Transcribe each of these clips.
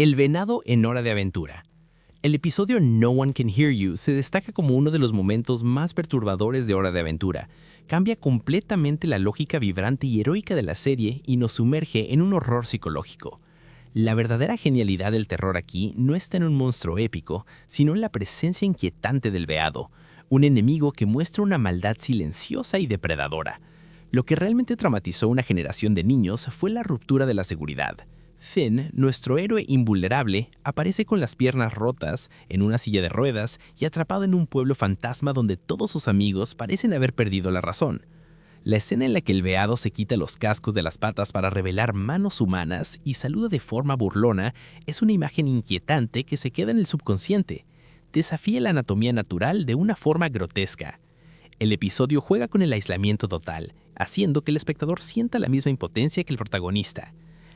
El venado en Hora de Aventura. El episodio No One Can Hear You se destaca como uno de los momentos más perturbadores de Hora de Aventura. Cambia completamente la lógica vibrante y heroica de la serie y nos sumerge en un horror psicológico. La verdadera genialidad del terror aquí no está en un monstruo épico, sino en la presencia inquietante del veado, un enemigo que muestra una maldad silenciosa y depredadora. Lo que realmente traumatizó a una generación de niños fue la ruptura de la seguridad. Finn, nuestro héroe invulnerable, aparece con las piernas rotas, en una silla de ruedas y atrapado en un pueblo fantasma donde todos sus amigos parecen haber perdido la razón. La escena en la que el veado se quita los cascos de las patas para revelar manos humanas y saluda de forma burlona es una imagen inquietante que se queda en el subconsciente. Desafía la anatomía natural de una forma grotesca. El episodio juega con el aislamiento total, haciendo que el espectador sienta la misma impotencia que el protagonista.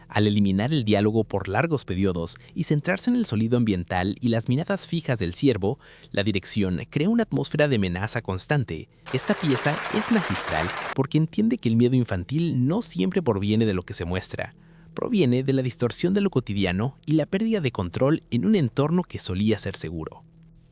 Al eliminar el diálogo por largos periodos y centrarse en el sonido ambiental y las miradas fijas del ciervo, la dirección crea una atmósfera de amenaza constante. Esta pieza es magistral porque entiende que el miedo infantil no siempre proviene de lo que se muestra. Proviene de la distorsión de lo cotidiano y la pérdida de control en un entorno que solía ser seguro.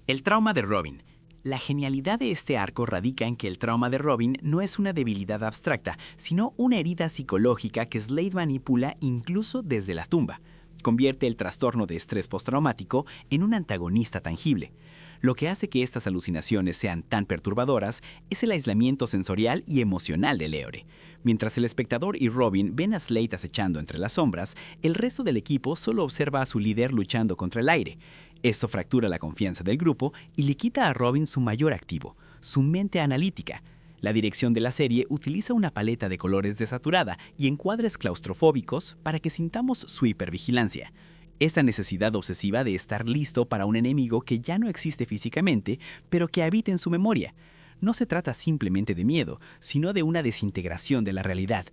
El trauma de Robin. La genialidad de este arco radica en que el trauma de Robin no es una debilidad abstracta, sino una herida psicológica que Slade manipula incluso desde la tumba. Convierte el trastorno de estrés postraumático en un antagonista tangible. Lo que hace que estas alucinaciones sean tan perturbadoras es el aislamiento sensorial y emocional de Leore. Mientras el espectador y Robin ven a Slade acechando entre las sombras, el resto del equipo solo observa a su líder luchando contra el aire. Esto fractura la confianza del grupo y le quita a Robin su mayor activo, su mente analítica. La dirección de la serie utiliza una paleta de colores desaturada y encuadres claustrofóbicos para que sintamos su hipervigilancia. Esta necesidad obsesiva de estar listo para un enemigo que ya no existe físicamente, pero que habita en su memoria. No se trata simplemente de miedo, sino de una desintegración de la realidad.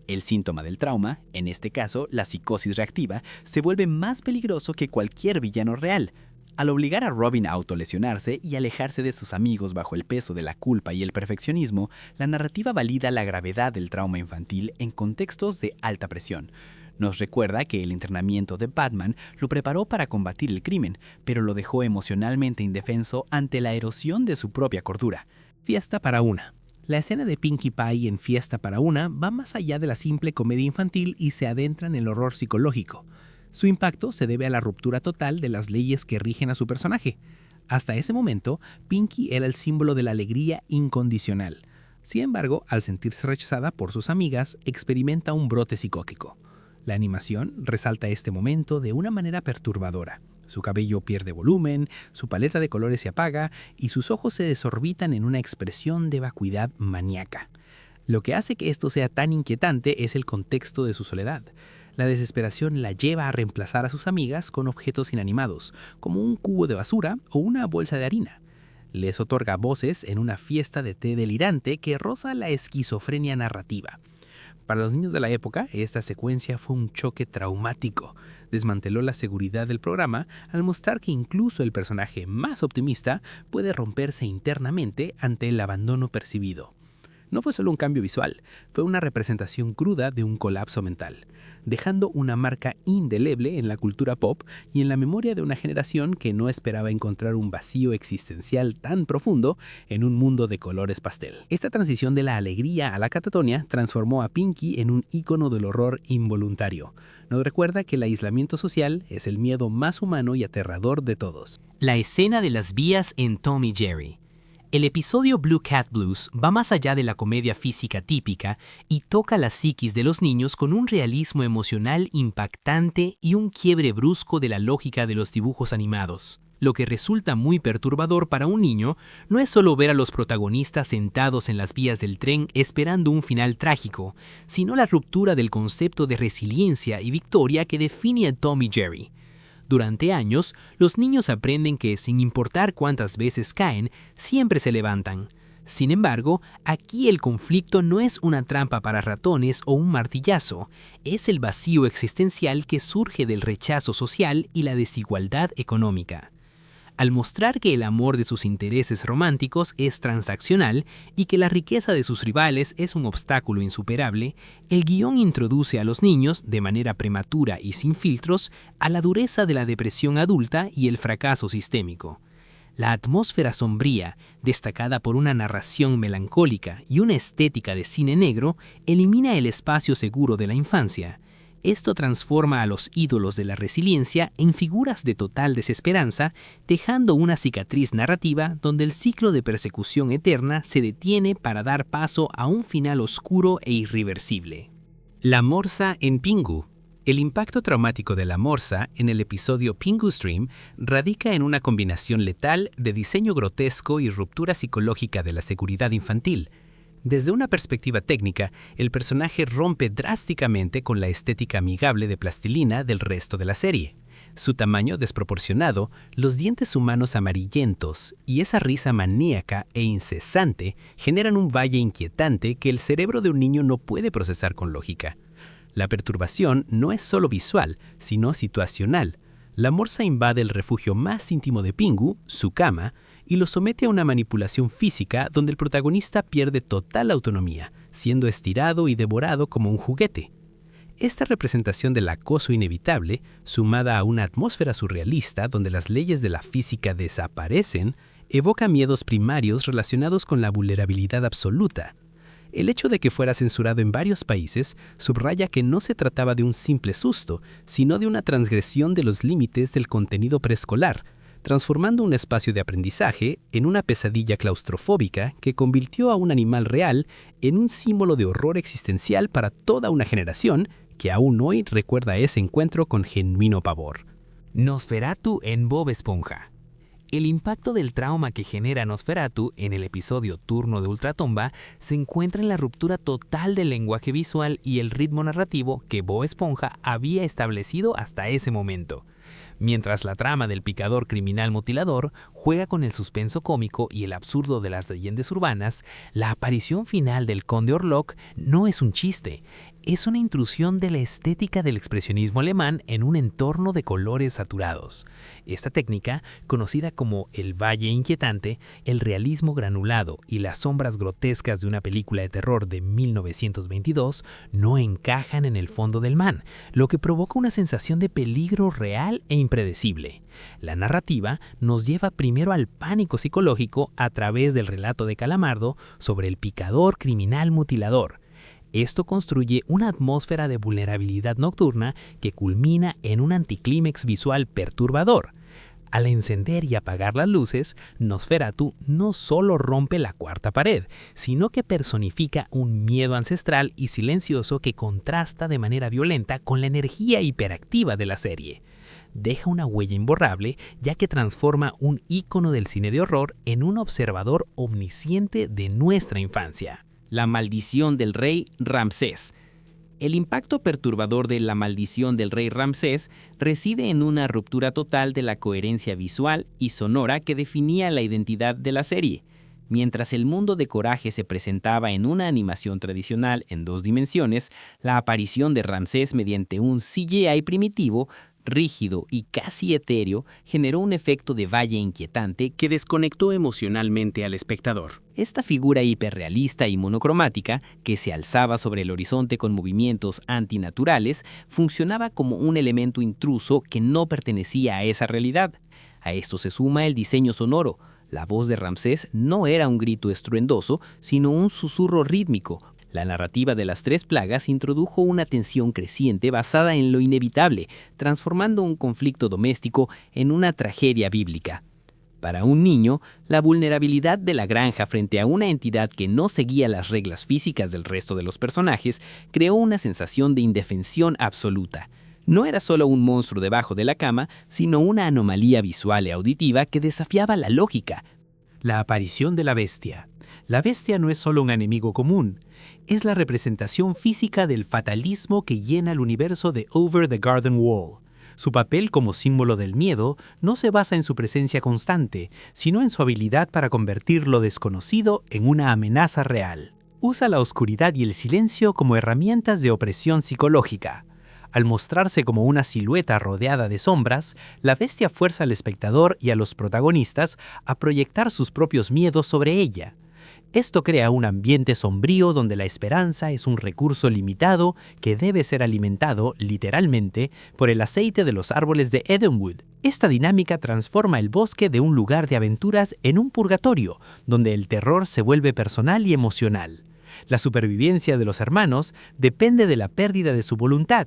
El síntoma del trauma, en este caso la psicosis reactiva, se vuelve más peligroso que cualquier villano real. Al obligar a Robin a autolesionarse y alejarse de sus amigos bajo el peso de la culpa y el perfeccionismo, la narrativa valida la gravedad del trauma infantil en contextos de alta presión. Nos recuerda que el entrenamiento de Batman lo preparó para combatir el crimen, pero lo dejó emocionalmente indefenso ante la erosión de su propia cordura. Fiesta para una. La escena de Pinkie Pie en Fiesta para una va más allá de la simple comedia infantil y se adentra en el horror psicológico. Su impacto se debe a la ruptura total de las leyes que rigen a su personaje. Hasta ese momento, Pinkie era el símbolo de la alegría incondicional. Sin embargo, al sentirse rechazada por sus amigas, experimenta un brote psicótico. La animación resalta este momento de una manera perturbadora. Su cabello pierde volumen, su paleta de colores se apaga y sus ojos se desorbitan en una expresión de vacuidad maníaca. Lo que hace que esto sea tan inquietante es el contexto de su soledad. La desesperación la lleva a reemplazar a sus amigas con objetos inanimados, como un cubo de basura o una bolsa de harina. Les otorga voces en una fiesta de té delirante que roza la esquizofrenia narrativa. Para los niños de la época, esta secuencia fue un choque traumático. Desmanteló la seguridad del programa al mostrar que incluso el personaje más optimista puede romperse internamente ante el abandono percibido. No fue solo un cambio visual, fue una representación cruda de un colapso mental, dejando una marca indeleble en la cultura pop y en la memoria de una generación que no esperaba encontrar un vacío existencial tan profundo en un mundo de colores pastel. Esta transición de la alegría a la catatonia transformó a Pinkie en un ícono del horror involuntario. Nos recuerda que el aislamiento social es el miedo más humano y aterrador de todos. La escena de las vías en Tom y Jerry. El episodio Blue Cat Blues va más allá de la comedia física típica y toca la psiquis de los niños con un realismo emocional impactante y un quiebre brusco de la lógica de los dibujos animados. Lo que resulta muy perturbador para un niño no es solo ver a los protagonistas sentados en las vías del tren esperando un final trágico, sino la ruptura del concepto de resiliencia y victoria que define a Tom y Jerry. Durante años, los niños aprenden que, sin importar cuántas veces caen, siempre se levantan. Sin embargo, aquí el conflicto no es una trampa para ratones o un martillazo, es el vacío existencial que surge del rechazo social y la desigualdad económica. al mostrar que el amor de sus intereses románticos es transaccional y que la riqueza de sus rivales es un obstáculo insuperable, el guión introduce a los niños, de manera prematura y sin filtros, a la dureza de la depresión adulta y el fracaso sistémico. La atmósfera sombría, destacada por una narración melancólica y una estética de cine negro, elimina el espacio seguro de la infancia. Esto transforma a los ídolos de la resiliencia en figuras de total desesperanza, dejando una cicatriz narrativa donde el ciclo de persecución eterna se detiene para dar paso a un final oscuro e irreversible. La morsa en Pingu. El impacto traumático de la morsa en el episodio Pingu Stream radica en una combinación letal de diseño grotesco y ruptura psicológica de la seguridad infantil. Desde una perspectiva técnica, el personaje rompe drásticamente con la estética amigable de plastilina del resto de la serie. Su tamaño desproporcionado, los dientes humanos amarillentos y esa risa maníaca e incesante generan un valle inquietante que el cerebro de un niño no puede procesar con lógica. La perturbación no es solo visual, sino situacional. La morsa invade el refugio más íntimo de Pingu, su cama, y lo somete a una manipulación física donde el protagonista pierde total autonomía, siendo estirado y devorado como un juguete. Esta representación del acoso inevitable, sumada a una atmósfera surrealista donde las leyes de la física desaparecen, evoca miedos primarios relacionados con la vulnerabilidad absoluta. El hecho de que fuera censurado en varios países subraya que no se trataba de un simple susto, sino de una transgresión de los límites del contenido preescolar, transformando un espacio de aprendizaje en una pesadilla claustrofóbica que convirtió a un animal real en un símbolo de horror existencial para toda una generación que aún hoy recuerda ese encuentro con genuino pavor. Nosferatu en Bob Esponja. El impacto del trauma que genera Nosferatu en el episodio Turno de Ultratumba se encuentra en la ruptura total del lenguaje visual y el ritmo narrativo que Bob Esponja había establecido hasta ese momento. Mientras la trama del picador criminal mutilador juega con el suspenso cómico y el absurdo de las leyendas urbanas, la aparición final del Conde Orlok no es un chiste, es una intrusión de la estética del expresionismo alemán en un entorno de colores saturados. Esta técnica, conocida como el valle inquietante, el realismo granulado y las sombras grotescas de una película de terror de 1922, no encajan en el fondo del man, lo que provoca una sensación de peligro real e impredecible. La narrativa nos lleva primero al pánico psicológico a través del relato de Calamardo sobre el picador criminal mutilador. Esto construye una atmósfera de vulnerabilidad nocturna que culmina en un anticlímax visual perturbador. Al encender y apagar las luces, Nosferatu no solo rompe la cuarta pared, sino que personifica un miedo ancestral y silencioso que contrasta de manera violenta con la energía hiperactiva de la serie. Deja una huella imborrable, ya que transforma un ícono del cine de horror en un observador omnisciente de nuestra infancia. La maldición del rey Ramsés. El impacto perturbador de La maldición del rey Ramsés reside en una ruptura total de la coherencia visual y sonora que definía la identidad de la serie. Mientras el mundo de Coraje se presentaba en una animación tradicional en 2 dimensiones, la aparición de Ramsés mediante un CGI primitivo, rígido y casi etéreo, generó un efecto de valle inquietante que desconectó emocionalmente al espectador. Esta figura hiperrealista y monocromática, que se alzaba sobre el horizonte con movimientos antinaturales, funcionaba como un elemento intruso que no pertenecía a esa realidad. A esto se suma el diseño sonoro. La voz de Ramsés no era un grito estruendoso, sino un susurro rítmico. La narrativa de las 3 plagas introdujo una tensión creciente basada en lo inevitable, transformando un conflicto doméstico en una tragedia bíblica. Para un niño, la vulnerabilidad de la granja frente a una entidad que no seguía las reglas físicas del resto de los personajes creó una sensación de indefensión absoluta. No era solo un monstruo debajo de la cama, sino una anomalía visual y auditiva que desafiaba la lógica. La aparición de la bestia. La bestia no es solo un enemigo común, es la representación física del fatalismo que llena el universo de Over the Garden Wall. Su papel como símbolo del miedo no se basa en su presencia constante, sino en su habilidad para convertir lo desconocido en una amenaza real. Usa la oscuridad y el silencio como herramientas de opresión psicológica. Al mostrarse como una silueta rodeada de sombras, la bestia fuerza al espectador y a los protagonistas a proyectar sus propios miedos sobre ella. Esto crea un ambiente sombrío donde la esperanza es un recurso limitado que debe ser alimentado, literalmente, por el aceite de los árboles de Edenwood. Esta dinámica transforma el bosque de un lugar de aventuras en un purgatorio, donde el terror se vuelve personal y emocional. La supervivencia de los hermanos depende de la pérdida de su voluntad.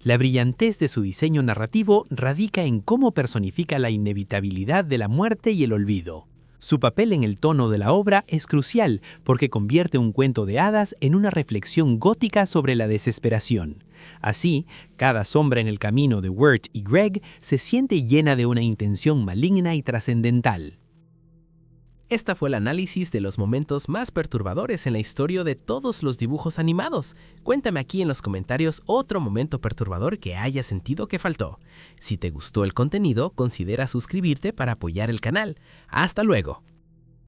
La brillantez de su diseño narrativo radica en cómo personifica la inevitabilidad de la muerte y el olvido. Su papel en el tono de la obra es crucial porque convierte un cuento de hadas en una reflexión gótica sobre la desesperación. Así, cada sombra en el camino de Wirt y Greg se siente llena de una intención maligna y trascendental. Esta fue el análisis de los momentos más perturbadores en la historia de todos los dibujos animados. Cuéntame aquí en los comentarios otro momento perturbador que hayas sentido que faltó. Si te gustó el contenido, considera suscribirte para apoyar el canal. ¡Hasta luego!